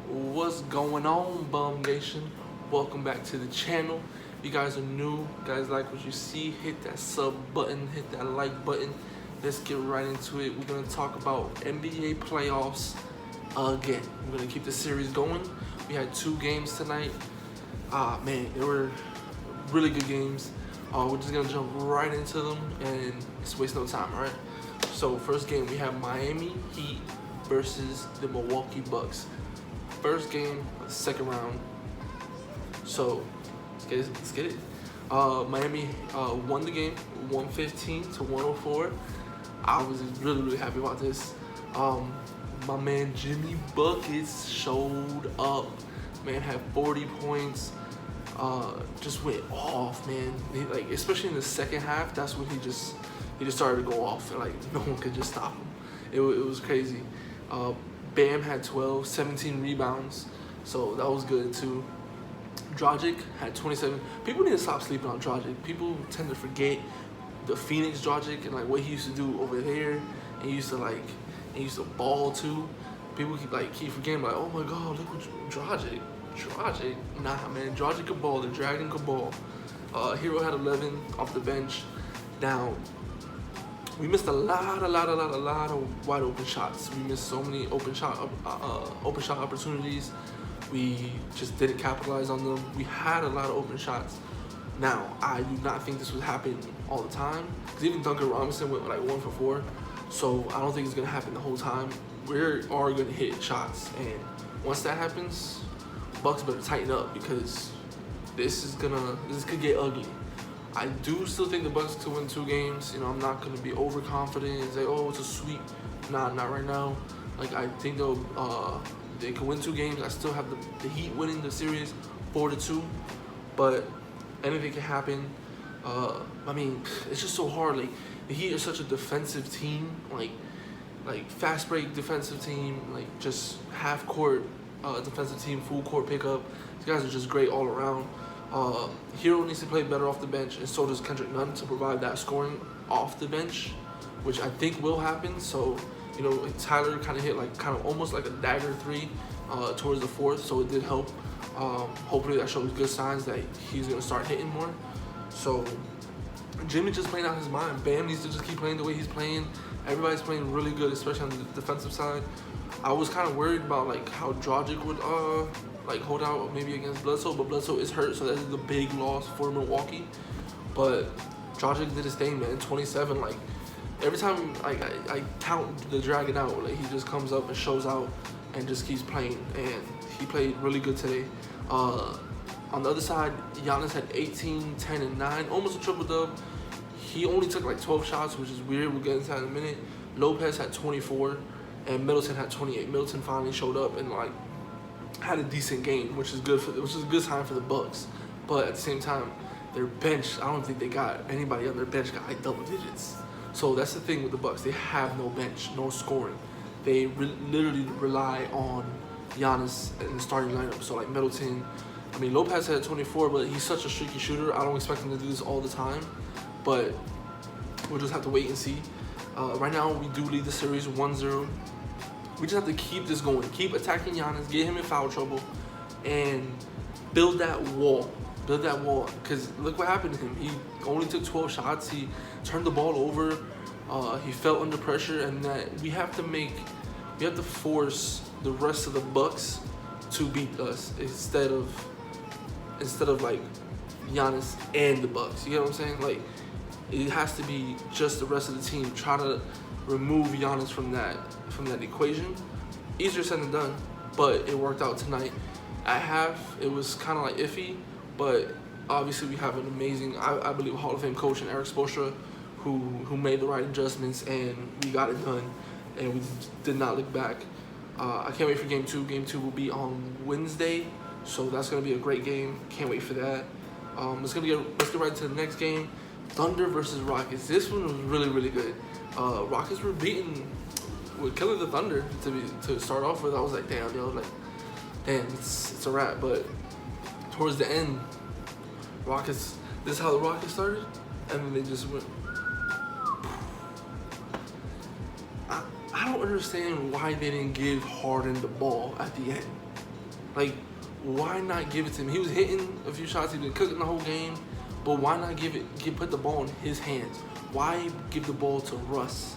What's going on, Bum Nation? Welcome back to the channel. If you guys are new, you guys like what you see, hit that sub button, hit that like button. Let's get right into it. We're gonna talk about NBA playoffs again. We're gonna keep the series going. We had 2 games tonight. Man, they were really good games. We're just gonna jump right into them and just waste no time, all right? So first game, we have Miami Heat versus the Milwaukee Bucks. First game, second round. So let's get it. Miami won the game, 115 to 104. I was really happy about this. My man Jimmy Buckets showed up. Man had 40 points. Just went off, man. Like especially in the second half, that's when he just started to go off, and like no one could just stop him. It was crazy. Bam had 12, 17 rebounds, so that was good too. Dragic had 27. People need to stop sleeping on Dragic. People tend to forget the Phoenix Dragic and like what he used to do over there, and he used to ball too. People keep forgetting, like, oh my god, look what Dragic. Nah, man, Dragic could ball. The Dragon could ball. Hero had 11 off the bench. Now, we missed a lot of wide open shots. We missed so many open shot opportunities. We just didn't capitalize on them. We had a lot of open shots. Now, I do not think this would happen all the time, because even Duncan Robinson went like 1 for 4. So I don't think it's gonna happen the whole time. We are gonna hit shots, and once that happens, Bucks better tighten up, because this could get ugly. I do still think the Bucks could win 2 games. You know, I'm not gonna be overconfident and say, oh, it's a sweep. Nah, not right now. Like, I think they can win 2 games. I still have the Heat winning the series 4-2, but anything can happen. I mean, it's just so hard. Like, the Heat are such a defensive team, like fast break defensive team, like just half court defensive team, full court pickup. These guys are just great all around. Hero needs to play better off the bench, and so does Kendrick Nunn, to provide that scoring off the bench, which I think will happen. So, you know, Tyler kind of almost like a dagger 3 towards the 4th, so it did help. Hopefully that shows good signs that he's gonna start hitting more. So Jimmy just playing out his mind. Bam needs to just keep playing the way he's playing. Everybody's playing really good, especially on the defensive side. I was kind of worried about like how Dragic would like hold out maybe against Bledsoe, but Bledsoe is hurt, so that is the big loss for Milwaukee. But Dragic did his thing, man. 27. Like every time I count the Dragon out, like he just comes up and shows out and just keeps playing, and he played really good today. On the other side, Giannis had 18, 10, and 9, almost a triple-dub. He only took like 12 shots, which is weird. We'll get into that in a minute. Lopez had 24, and Middleton had 28. Middleton finally showed up and like had a decent game, which is a good sign for the Bucks. But at the same time, their bench, I don't think they got anybody on their bench got like double digits. So that's the thing with the Bucks. They have no bench, no scoring. They literally rely on Giannis in the starting lineup. So like Middleton, I mean, Lopez had 24, but he's such a streaky shooter. I don't expect him to do this all the time, but we'll just have to wait and see. Right now, we do lead the series 1-0. We just have to keep this going. Keep attacking Giannis, get him in foul trouble, and build that wall. Build that wall, because look what happened to him. He only took 12 shots. He turned the ball over. He felt under pressure, and that we have to force the rest of the Bucks to beat us instead of like Giannis and the Bucks. You get what I'm saying? Like, it has to be just the rest of the team trying to remove Giannis from that equation. Easier said than done, but it worked out tonight. At half, it was kind of like iffy, but obviously we have an amazing, I believe, Hall of Fame coach in Eric Spoelstra, who made the right adjustments, and we got it done, and we did not look back. I can't wait for game 2. Game 2 will be on Wednesday, so that's gonna be a great game. Can't wait for that. Let's get right into the next game. Thunder versus Rockets. This one was really good. Rockets were killing the Thunder to start off with. I was like, damn, it's a wrap. But towards the end, Rockets. This is how the Rockets started, and then they just went. I don't understand why they didn't give Harden the ball at the end. Like, why not give it to him? He was hitting a few shots. He's been cooking the whole game. But why not put the ball in his hands? Why give the ball to Russ?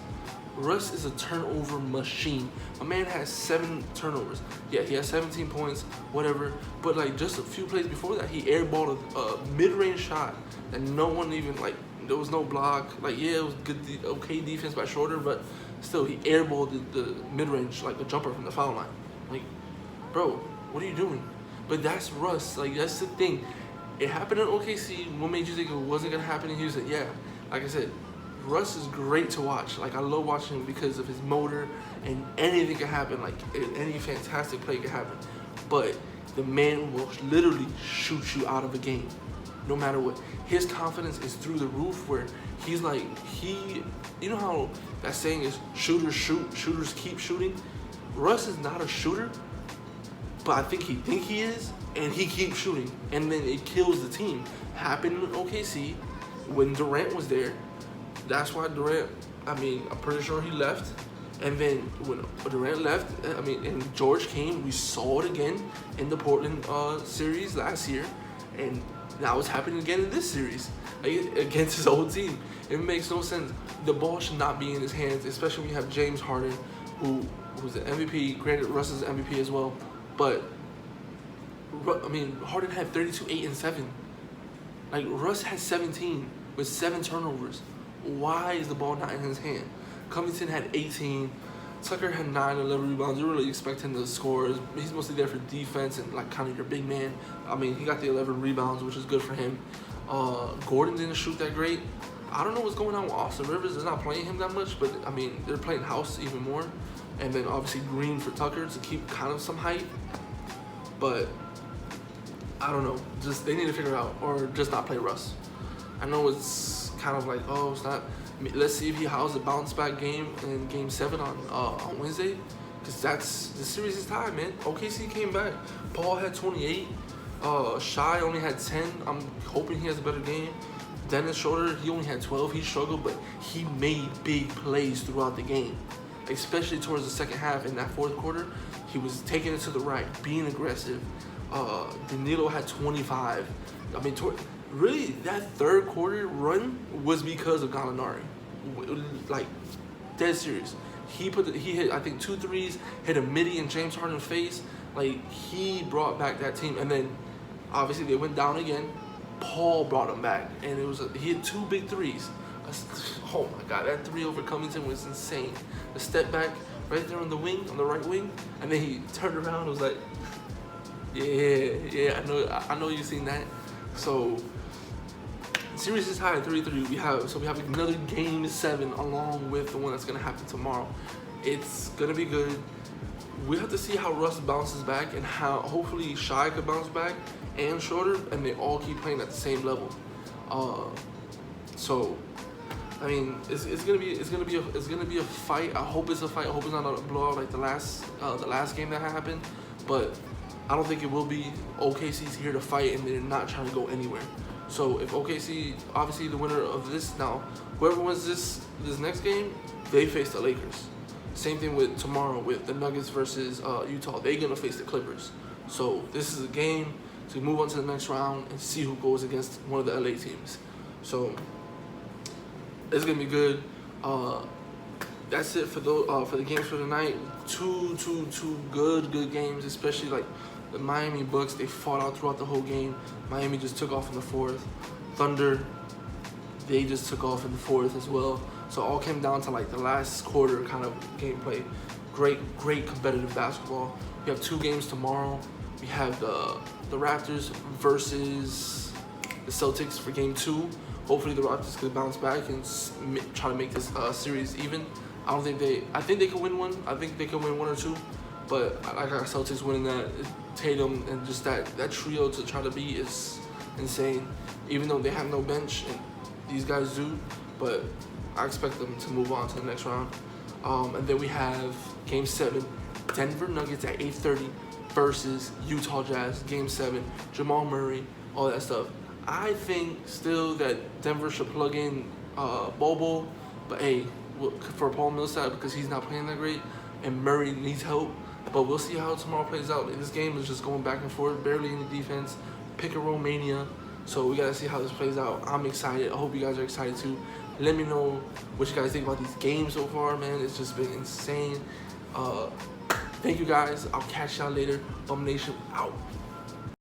Russ is a turnover machine. A man has 7 turnovers. Yeah, he has 17 points, whatever. But like just a few plays before that, he airballed a mid-range shot that no one even like. There was no block. Like yeah, it was good, okay defense by Schroeder, but still he airballed the mid-range like a jumper from the foul line. Like, bro, what are you doing? But that's Russ. Like that's the thing. It happened in OKC. What made you think it wasn't gonna happen in Houston? Yeah, like I said, Russ is great to watch. Like I love watching him because of his motor, and anything can happen. Like any fantastic play can happen. But the man will literally shoot you out of a game, no matter what. His confidence is through the roof. Where he's like you know how that saying is, shooters shoot, shooters keep shooting. Russ is not a shooter, but I think he is, and he keeps shooting, and then it kills the team. Happened in OKC when Durant was there. That's why Durant, I'm pretty sure he left. And then when Durant left, and George came, we saw it again in the Portland series last year. And now it's happening again in this series against his old team. It makes no sense. The ball should not be in his hands, especially when you have James Harden, who's the MVP. Granted, Russ is the MVP as well. But, Harden had 32, 8, and 7. Like, Russ had 17 with 7 turnovers. Why is the ball not in his hand? Covington had 18. Tucker had 9, 11 rebounds. You really expect him to score. He's mostly there for defense and like kind of your big man. He got the 11 rebounds, which is good for him. Gordon didn't shoot that great. I don't know what's going on with Austin Rivers. They're not playing him that much, but they're playing house even more. And then obviously Green for Tucker to keep kind of some height. But I don't know. Just they need to figure it out, or just not play Russ. I know it's kind of like, oh, it's not. Let's see if he has a bounce back game in Game 7 on Wednesday, because the series is tied, man. OKC came back. Paul had 28. Shai only had 10. I'm hoping he has a better game. Dennis Schroeder, he only had 12. He struggled, but he made big plays throughout the game, especially towards the second half. In that fourth quarter, he was taking it to the right, being aggressive. Danilo had 25. Really, that third quarter run was because of Gallinari. Like, dead serious. He hit, I think, 2 threes, hit a midi in James Harden's face. Like, he brought back that team. And then, obviously, they went down again. Paul brought him back. And he hit 2 big threes. Oh, my God. That 3 over Covington was insane. The step back right there on the wing, on the right wing. And then he turned around and was like, yeah, I know you've seen that. So, series is tied 3-3. We have another Game 7 along with the one that's gonna happen tomorrow. It's gonna be good. We have to see how Russ bounces back and how hopefully Shai could bounce back and Schroeder, and they all keep playing at the same level. It's gonna be a fight. I hope it's a fight. I hope it's not a blowout like the last game that happened, but I don't think it will be. OKC's here to fight, and they're not trying to go anywhere. So if OKC, obviously the winner of this now, whoever wins this next game, they face the Lakers. Same thing with tomorrow with the Nuggets versus Utah. They're gonna face the Clippers. So this is a game to move on to the next round and see who goes against one of the LA teams. So it's gonna be good. That's it for the games for tonight. Two good games, especially like the Miami Bucks. They fought out throughout the whole game. Miami just took off in the fourth. Thunder, they just took off in the fourth as well. So it all came down to like the last quarter kind of gameplay. Great competitive basketball. We have 2 games tomorrow. We have the Raptors versus the Celtics for Game 2. Hopefully the Raptors can bounce back and try to make this series even. I think they can win one. I think they can win 1 or 2. But I got Celtics winning that. Tatum and just that trio to try to beat is insane. Even though they have no bench, and these guys do. But I expect them to move on to the next round. And then we have Game 7, Denver Nuggets at 8:30 versus Utah Jazz. Game 7, Jamal Murray, all that stuff. I think still that Denver should plug in Bobo, but hey, for Paul Millsap, because he's not playing that great, and Murray needs help. But we'll see how tomorrow plays out. This game is just going back and forth, barely any defense, pick and roll mania. So we gotta see how this plays out. I'm excited. I hope you guys are excited too. Let me know what you guys think about these games so far, man. It's just been insane. Thank you guys. I'll catch y'all later. Bum Nation out.